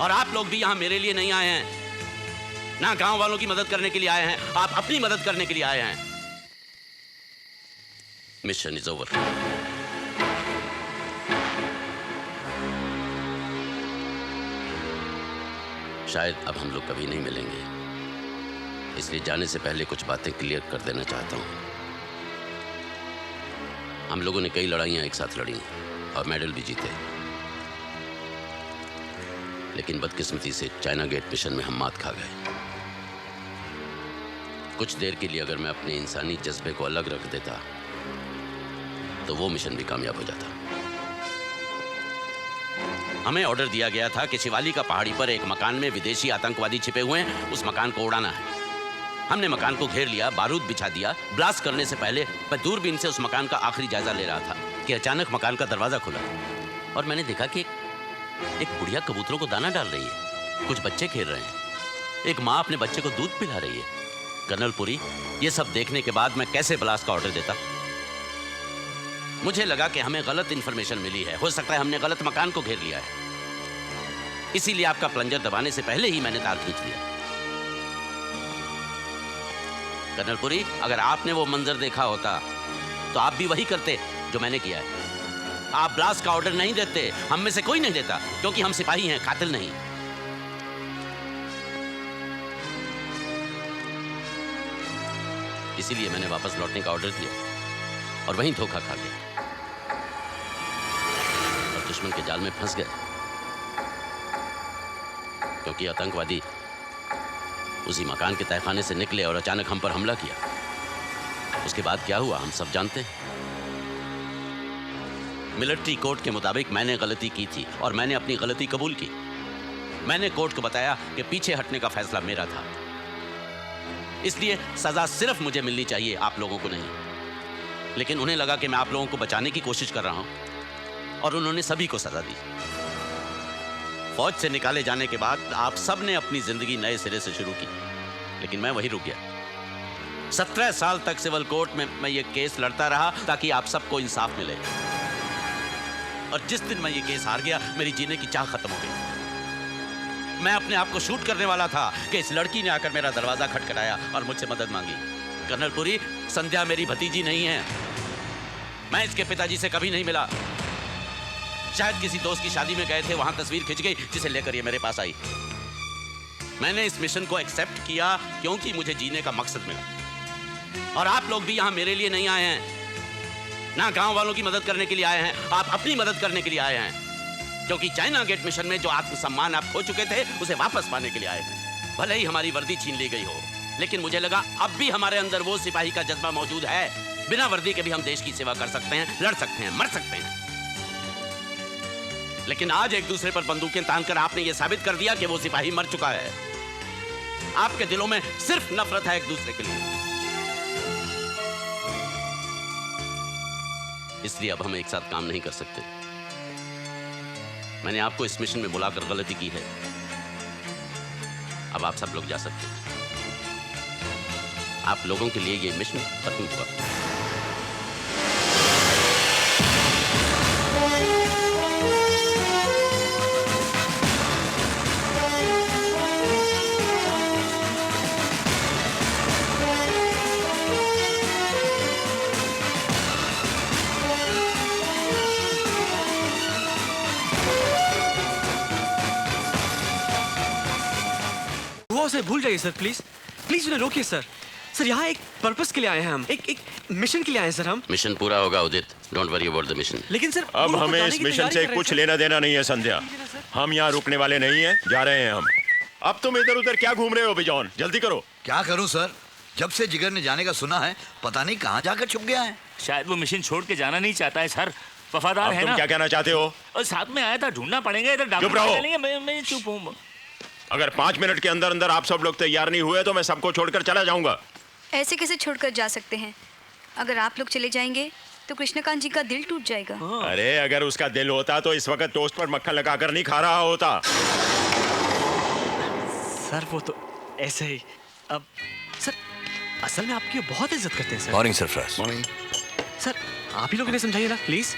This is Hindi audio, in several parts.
और आप लोग भी यहाँ मेरे लिए नहीं आए हैं, ना गांव वालों की मदद करने के लिए आए हैं, आप अपनी मदद करने के लिए आए हैं। Mission is over. शायद अब हम लोग कभी नहीं मिलेंगे, इसलिए जाने से पहले कुछ बातें क्लियर कर देना चाहता हूं। हम लोगों ने कई लड़ाइयां एक साथ लड़ी और मेडल भी जीते, लेकिन बदकिस्मती से चाइना गेट मिशन में हम मात खा गए। कुछ देर के लिए अगर मैं अपने इंसानी जज्बे को अलग रख देता तो वो मिशन भी कामयाब हो जाता। हमें ऑर्डर दिया गया था कि शिवाली का पहाड़ी पर एक मकान में विदेशी आतंकवादी छिपे हुए हैं, उस मकान को उड़ाना है। हमने मकान को घेर लिया, बारूद बिछा दिया। ब्लास्ट करने से पहले मैं दूरबीन से उस मकान का आखिरी जायजा ले रहा था कि अचानक मकान का दरवाजा खुला और मैंने देखा कि एक बुढ़िया कबूतरों को दाना डाल रही है, कुछ बच्चे खेल रहे हैं, एक माँ अपने बच्चे को दूध पिला रही है। कर्नल पुरी, ये सब देखने के बाद मैं कैसे ब्लास्ट का ऑर्डर देता? मुझे लगा कि हमें गलत इंफॉर्मेशन मिली है, हो सकता है हमने गलत मकान को घेर लिया है, इसीलिए आपका प्लंजर दबाने से पहले ही मैंने तार खींच लिया। कर्नल पुरी, अगर आपने वो मंजर देखा होता तो आप भी वही करते जो मैंने किया है। आप ब्लास्ट का ऑर्डर नहीं देते, हम में से कोई नहीं देता, क्योंकि हम सिपाही हैं, कातिल नहीं। इसीलिए मैंने वापस लौटने का ऑर्डर दिया और वहीं धोखा खा गया और दुश्मन के जाल में फंस गए, क्योंकि आतंकवादी उसी मकान के तहखाने से निकले और अचानक हम पर हमला किया। उसके बाद क्या हुआ हम सब जानते हैं। मिलिट्री कोर्ट के मुताबिक मैंने गलती की थी और मैंने अपनी गलती कबूल की। मैंने कोर्ट को बताया कि पीछे हटने का फैसला मेरा था, इसलिए सजा सिर्फ मुझे मिलनी चाहिए, आप लोगों को नहीं। लेकिन उन्हें लगा कि मैं आप लोगों को बचाने की कोशिश कर रहा हूं और उन्होंने सभी को सजा दी। फौज से निकाले जाने के बाद आप सब ने अपनी जिंदगी नए सिरे से शुरू की, लेकिन मैं वहीं रुक गया। 17 साल तक सिविल कोर्ट में मैं ये केस लड़ता रहा ताकि आप सबको इंसाफ मिले, और जिस दिन मैं ये केस हार गया मेरी जीने की चाह खत्म हो गई। मैं अपने आप को शूट करने वाला था कि इस लड़की ने आकर मेरा दरवाजा खटखटाया और मुझसे मदद मांगी। कर्नल पुरी, संध्या मेरी भतीजी नहीं है, मैं इसके पिताजी से कभी नहीं मिला। शायद किसी दोस्त की शादी में गए थे, वहां तस्वीर खिंच गई जिसे लेकर ये मेरे पास आई। मैंने इस मिशन को एक्सेप्ट किया क्योंकि मुझे जीने का मकसद मिला। और आप लोग भी यहाँ मेरे लिए नहीं आए हैं, ना गांव वालों की मदद करने के लिए आए हैं, आप अपनी मदद करने के लिए आए हैं, क्योंकि चाइना गेट मिशन में जो आत्मसम्मान आप खो चुके थे उसे वापस पाने के लिए आए हैं। भले ही हमारी वर्दी छीन ली गई हो, लेकिन मुझे लगा अब भी हमारे अंदर वो सिपाही का जज्बा मौजूद है। बिना वर्दी के भी हम देश की सेवा कर सकते हैं, लड़ सकते हैं, मर सकते हैं। लेकिन आज एक दूसरे पर बंदूकें तानकर आपने ये साबित कर दिया कि वो सिपाही मर चुका है। आपके दिलों में सिर्फ नफरत है एक दूसरे के लिए। इसलिए अब हम एक साथ काम नहीं कर सकते। मैंने आपको इस मिशन में बुलाकर गलती की है, अब आप सब लोग जा सकते हैं। आप लोगों के लिए ये मिशन खत्म हुआ। उसे भूल जाइए सर, प्लीज प्लीज उन्हें रोकिए सर। सर यहाँ एक पर्पस के लिए आए हैं हम, एक मिशन के लिए आए हैं सर हम। मिशन पूरा होगा Udit, don't worry about the mission. लेकिन सर अब हमें इस मिशन से कुछ लेना देना नहीं है संध्या, हम यहाँ रुकने वाले नहीं हैं, जा रहे हैं हम। अब तुम इधर उधर क्या घूम रहे हो बिजॉन, जल्दी करो। क्या करूं सर, जब से जिगर ने जाने का सुना है पता नहीं कहाँ जाकर छुप गया है। शायद वो मिशन छोड़ के जाना नहीं चाहता है सर, वफादार है तुम ना। क्या कहना चाहते हो? और साथ में आया था, ढूंढना पड़ेगा, इधर चुप रहो। मैं चुप हूँ। अगर 5 मिनट के अंदर अंदर आप सब लोग तैयार नहीं हुए तो मैं सबको छोड़कर चला जाऊंगा। ऐसे कैसे छोड़कर जा सकते हैं? अगर आप लोग चले जाएंगे तो कृष्णकांत जी का दिल टूट जाएगा। अरे अगर उसका दिल होता तो इस वक्त टोस्ट पर मक्खन लगाकर नहीं खा रहा होता। सर वो तो ऐसे ही। अब सर असल में आपकी बहुत इज्जत करते हैं sir. Morning Sarfaraz. Morning. Sir आप ही लोग इन्हें समझाइए ना प्लीज।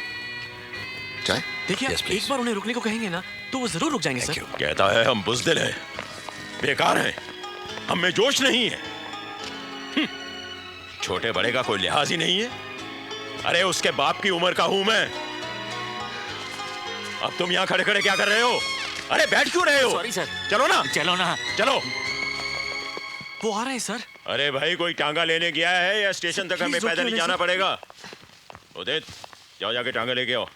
चाय? देखिए Yes, please. एक बार उन्हें रुकने को कहेंगे ना तो वो जरूर रुक जाएंगे सर। कहता है हम बुजदिल हैं, बेकार हैं, हम में जोश नहीं है। छोटे बड़े का कोई लिहाज ही नहीं है। अरे उसके बाप की उम्र का हूं मैं। अब तुम यहाँ खड़े खड़े क्या कर रहे हो? अरे बैठ क्यों रहे हो? Sorry sir. चलो ना, चलो ना। चलो। वो आ रहे हैं सर। अरे भाई कोई टांगा लेने गया है या स्टेशन तक हमें Please पैदल ही रोकिए जाना सर। पड़ेगा? उदित, जाओ जाके टांगा लेके आओ।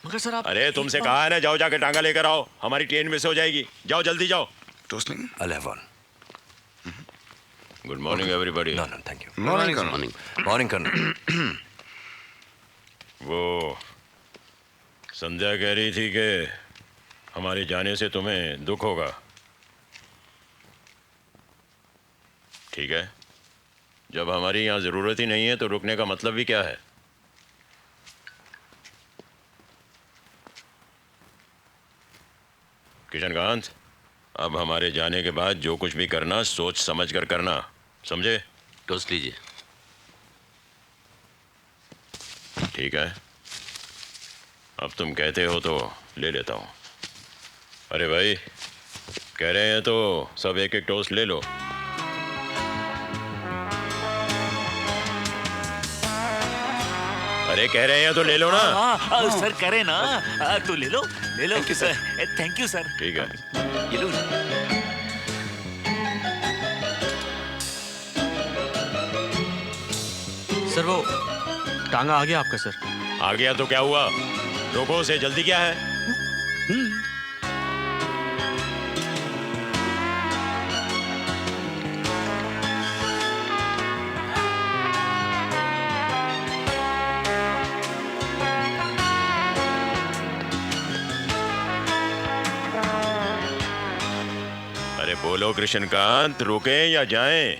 मगर सर आप अरे तुमसे कहा है ना, जाओ जाके टांगा लेकर आओ, हमारी ट्रेन मिस हो जाएगी। जाओ जल्दी जाओ। टोस्ट नहीं? I'll have one. Good morning everybody. No, no, thank you. Morning morning. Morning, Colonel. वो संध्या कह रही थी कि हमारे जाने से तुम्हें दुख होगा। ठीक है, जब हमारी यहाँ जरूरत ही नहीं है तो रुकने का मतलब भी क्या है? किशनकांत, अब हमारे जाने के बाद जो कुछ भी करना सोच समझ कर करना, समझे? टोस्ट लीजिए। ठीक है, अब तुम कहते हो तो ले लेता हूँ। अरे भाई, कह रहे हैं तो सब एक एक टोस्ट ले लो। अरे कह रहे हैं तो ले लो ना। हाँ सर करे ना। तो ले लो सर। Thank you sir. ठीक है। ये लो। सर वो टांगा आ गया आपका सर। आ गया तो क्या हुआ? रोको उसे, जल्दी क्या है? अरे बोलो कृष्णकांत, रुके या जाएं?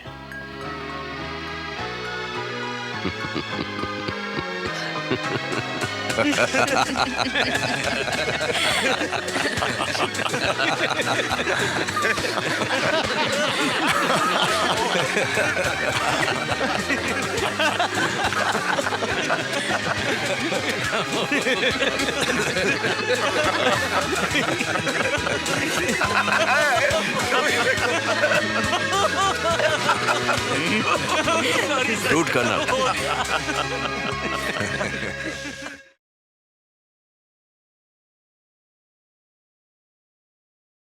Rude, Colonel.